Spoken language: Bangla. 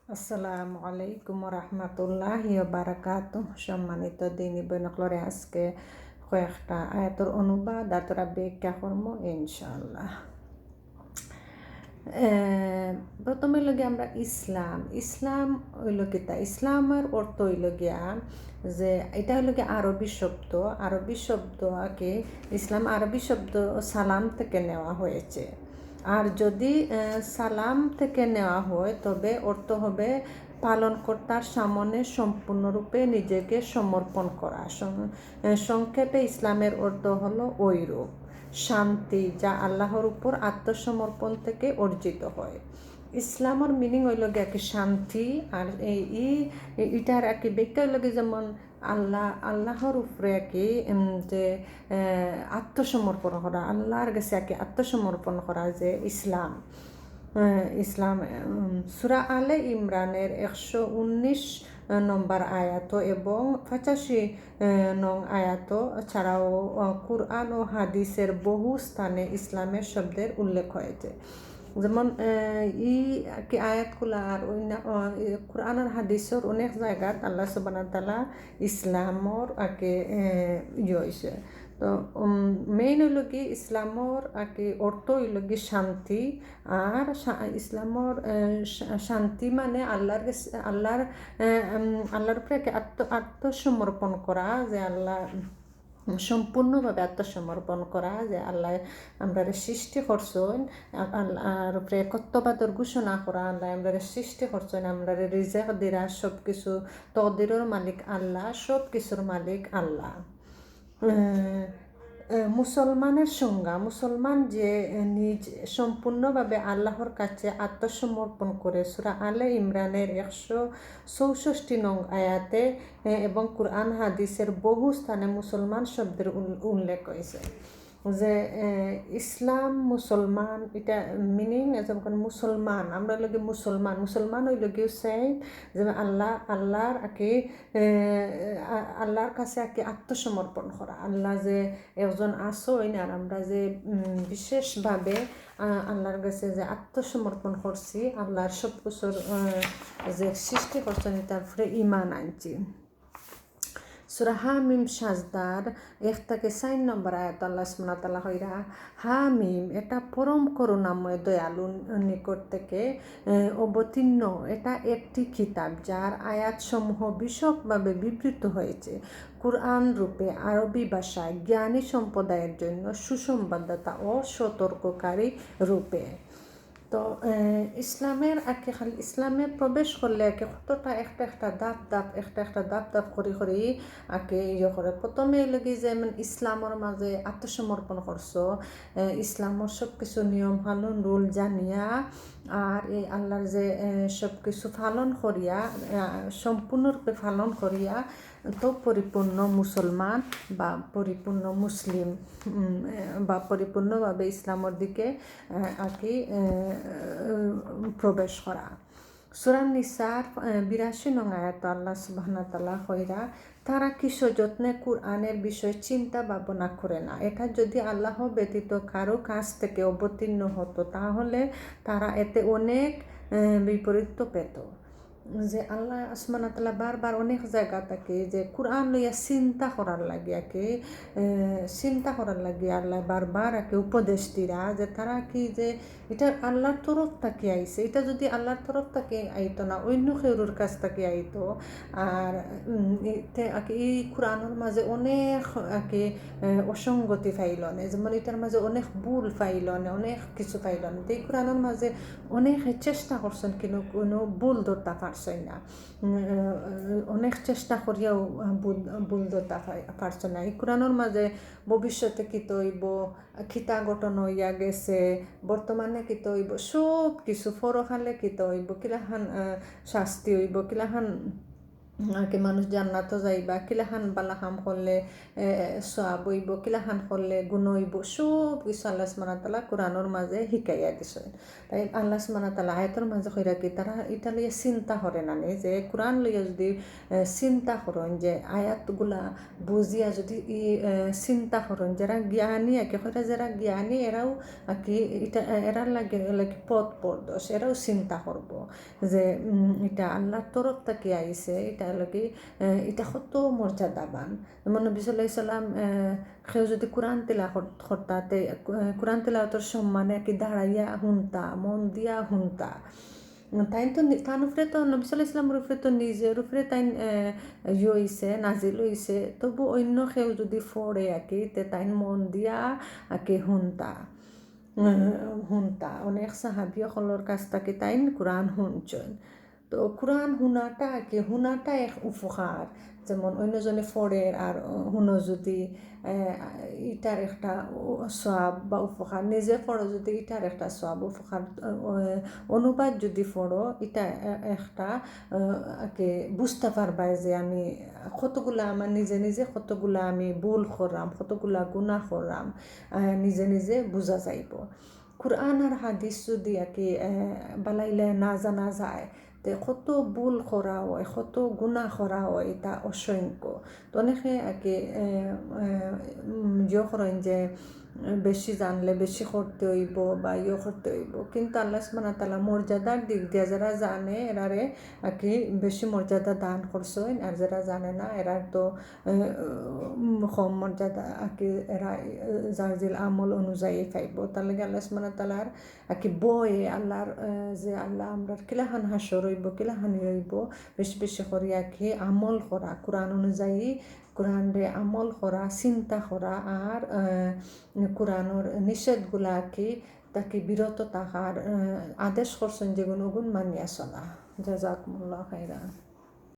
আসসালামু আলাইকুম রহমতুল্লাহি বারাকাতুহ। সম্মানিত দিনী বোনকলরে আজকে কয়েকটা আয়াতর অনুবাদ আর তোরা ব্যাখ্যা করবো ইনশাআল্লাহ। প্রথমে লগে আমরা ইসলাম হইল কিতা। ইসলামের অর্থ হইল গিয়া যে এটা হইল গিয়া আরবি শব্দ আগে ইসলাম আরবি শব্দ সালাম থেকে নেওয়া হয়েছে। আর যদি সালাম থেকে নেওয়া হয় তবে অর্থ হবে পালনকর্তার সামনে সম্পূর্ণরূপে নিজেকে সমর্পণ করা। সংক্ষেপে ইসলামের অর্থ হলো ওইরূপ শান্তি যা আল্লাহর উপর আত্মসমর্পণ থেকে অর্জিত হয়। ইসলামের মিনিং হইল গিয়ে শান্তি। আর এটার একটি ব্যাখ্যা হইল গিয়ে যেমন আল্লাহর উপরে যে আত্মসমর্পণ করা, আল্লাহর কাছে আত্মসমর্পণ করা যে ইসলাম। সূরা আলে ইমরানের 119 নম্বর আয়াত এবং 85 নং আয়াত ছাড়াও কুরআন ও হাদিসের বহু স্থানে ইসলামের শব্দের উল্লেখ হয়েছে। যেমন আয়াতগুলা আর কুরআন আর হাদিসের অনেক জায়গাত আল্লাহ সুবহানাহু ওয়া তাআলা ইসলামর হয়েছে। তো মেইন হইল কি ইসলামর অর্থ হইল কি শান্তি। আর ইসলামর শান্তি মানে আল্লাহর উপরে আত্মসমর্পণ করা, যে আল্লাহ সম্পূর্ণভাবে আত্মসমর্পণ করা, যে আল্লাহ আমরা সৃষ্টি করছেন, আল্লাহর উপরে একত্ববাদর ঘোষণা করা, আল্লাহ আমরা সৃষ্টি করছেন, আমরা রিজিক দিরা সব কিছু তকদিরের মালিক আল্লাহ, সব কিছুর মালিক আল্লাহ। মুসলমানের সংজ্ঞা: মুসলমান যে নিজ সম্পূর্ণভাবে আল্লাহর কাছে আত্মসমর্পণ করে। সূরা আলে ইমরানের 164 নং আয়াতে এবং কুরআন হাদিসের বহু স্থানে মুসলমান শব্দের উল্লেখ হয়েছে। যে ইসলাম মুসলমান, এটা মিনিং যেমন মুসলমান, আমরা লগে মুসলমান হইল গিয়ে চাই যে আল্লাহর কাছে আত্মসমর্পণ করা। আল্লাহ যে একজন আসইন আর আমরা যে বিশেষভাবে আল্লাহর কাছে যে আত্মসমর্পণ করছি, আল্লাহর সব কিছুর যে সৃষ্টি করছেন তারপরে ঈমান আনছি। সূরা হামিম সাজদার 1-4 নম্বর আয়াত আল্লাহ সুবহানাহু ওয়া তাআলা কইরা, হামিম এটা পরম করুণাময় দয়ালু নিকট থেকে অবতীর্ণ, এটা একটি কিতাব যার আয়াতসমূহ বিশদভাবে বিবৃত হয়েছে কুরআন রূপে, আরবি ভাষায় জ্ঞানী সম্প্রদায়ের জন্য সুসংবাদদাতা ও সতর্ককারী রূপে। তো ইসলামে প্রবেশ করলে কতটা একটা ধাপ করি করে। প্রথমে লাগি যে ইসলামের মাঝে আত্মসমর্পণ করছো, ইসলামের সব কিছু নিয়ম পালন রুল জানিয়া আর এই আল্লাহর যে সব কিছু পালন করিয়া সম্পূর্ণরূপে পালন করিয়া তো পরিপূর্ণ মুসলমান বা পরিপূর্ণ মুসলিম বা পরিপূর্ণভাবে ইসলামের দিকে প্রবেশ করা। সূরা নিসার 82 নং আয়াত আল্লাহ সুবহানাহু ওয়া তাআলা কইরা, তারা কি সযত্নে কুরআনের বিষয় চিন্তা ভাবনা করে না? এটা যদি আল্লাহ ব্যতীত কারো কাছ থেকে অবতীর্ণ হতো তাহলে তারা এতে অনেক বিপরীত পেত। যে আল্লাহ সুবহানাহু ওয়া তাআলা বারবার অনেক জায়গা থাকে যে কুরআন লইয়া চিন্তা করার লাগিয়া আল্লাহ বারবার উপদেশ দিরা যে তারা যে এটা আল্লাহর তরফ থেকে আইছে। এটা যদি আল্লাহর তরফ থেকে আইতো না, অন্য কেউর কাছ থেকে আইতো। আর এই কুরআনের মাঝে অনেক অসঙ্গতি ফাইলনে, যেমন এটার মাঝে অনেক ভুল ফাইলনে, অনেক কিছু ফাইলনে। এই কুরআনের মাঝে অনেক চেষ্টা করছেন কিন্তু কোনো ভুল ধরতে পারছেন না, অনেক চেষ্টা করিয়াও ভুল ধরতে পারছে না। এই কুরআনের মাঝে ভবিষ্যতে কিতো হইব, খিতা গঠন হইয়া গেছে, বর্তমানে কিতো হইব, সব কিছু পরকালে কিতো হইব, কিলাখান শাস্তি হইব, কিলাখান কি মানুষ জান্নাতও যাইবা, কিলাখান বালা কাম করলে সওয়াব হইব, কিলাখান করলে গুণ হইব, সব কিছু আল্লাহ সুবহানাহু ওয়া তাআলা কোরআনের মাঝে শিখাইয়া দিছেন। তাই আল্লাহ সুবহানাহু ওয়া তাআলা আয়াতের মাঝে কইরা কি তারা এটা লইয়া চিন্তা করে না নি যে কোরআন লইয়া যদি চিন্তা করেন, যে আয়াতগুলা বুঝিয়া যদি চিন্তা করেন, যারা জ্ঞানী আগে কইরা যারা জ্ঞানী এরাও কি এটা এরার লাগে পথ পরদর্শ, এরাও চিন্তা করব যে এটা আল্লাহর তরফ থেকে আইছে, এটা লাগে এটা কত মর্যাদাবান। যেমন নবী সাল্লাল্লাহু আলাইহি সাল্লাম কেউ যদি কোরআন তিলাওয়াত করতাতে কোরআন তিলাওয়াতের সম্মানে কি দাঁড়াইয়া শুনতা, মন দিয়া শুনতা। তাই তো তার উপরে তো নবী সাল্লাল্লাহু আলাইহি সাল্লামের উপরে তো নিজের উপরে তাই হইছে, নাজিল হইছে, তবু অন্য কেউ যদি পড়ে আঁকি তে তাই মন দিয়া আঁকি শুনতা। অনেক সাহাবী সকলের কাছ থেকে তাই কোরআন শুনছেন। তো কোরআন শোনাটা এক উপকার। যেমন অন্যজনে পড়ে আর শুনো যদি ইটার একটা সওয়াব বা উপকার, নিজে পড়ো যদি ইটার একটা সওয়াব উপকার, অনুবাদ যদি পড়ো এটা একটা কি বুঝতে পারবা যে আমি কতগুলা আমার নিজে কতগুলা আমি ভুল করলাম, কতগুলা গুনাহ করলাম, নিজে নিজে বোঝা যাইব। কোরআন আর হাদিস যদি কি বালাইলে না জানা যায়, তে কত ভুল করা হয়, কত গুনাহ করা হয়, এটা অসংখ্য। তো অনেকে আর কি করেন যে বেশি জানলে বেশি করতে হইব বা করতে হইব, কিন্তু আল্লাহ সুবহানাহু ওয়া তাআলা মর্যাদার দিক দিয়ে যারা জানে এরারে আর কি বেশি মর্যাদা দান করছেন, আর যারা জানে না এরা তো কম মর্যাদা আর কি এরা যার আমল অনুযায়ী পাইব। তার লাগে আল্লাহ সুবহানাহু ওয়া তাআলার আর কি বয়ে আল্লাহর যে আল্লাহ আমরা কিলাখান হাসর হইব, কিলাখান হইব, বেশি বেশি করি আর কি আমল করা, কোরআন অনুযায়ী কোরআনরে আমল করা, চিন্তা করা, আর কোরআনের নিষেধগুলা কি তাকে বিরত থাকার আদেশ করছেন যেগুলো গুণ মানিয়া চলা। জাযাকুমুল্লাহু খাইরান।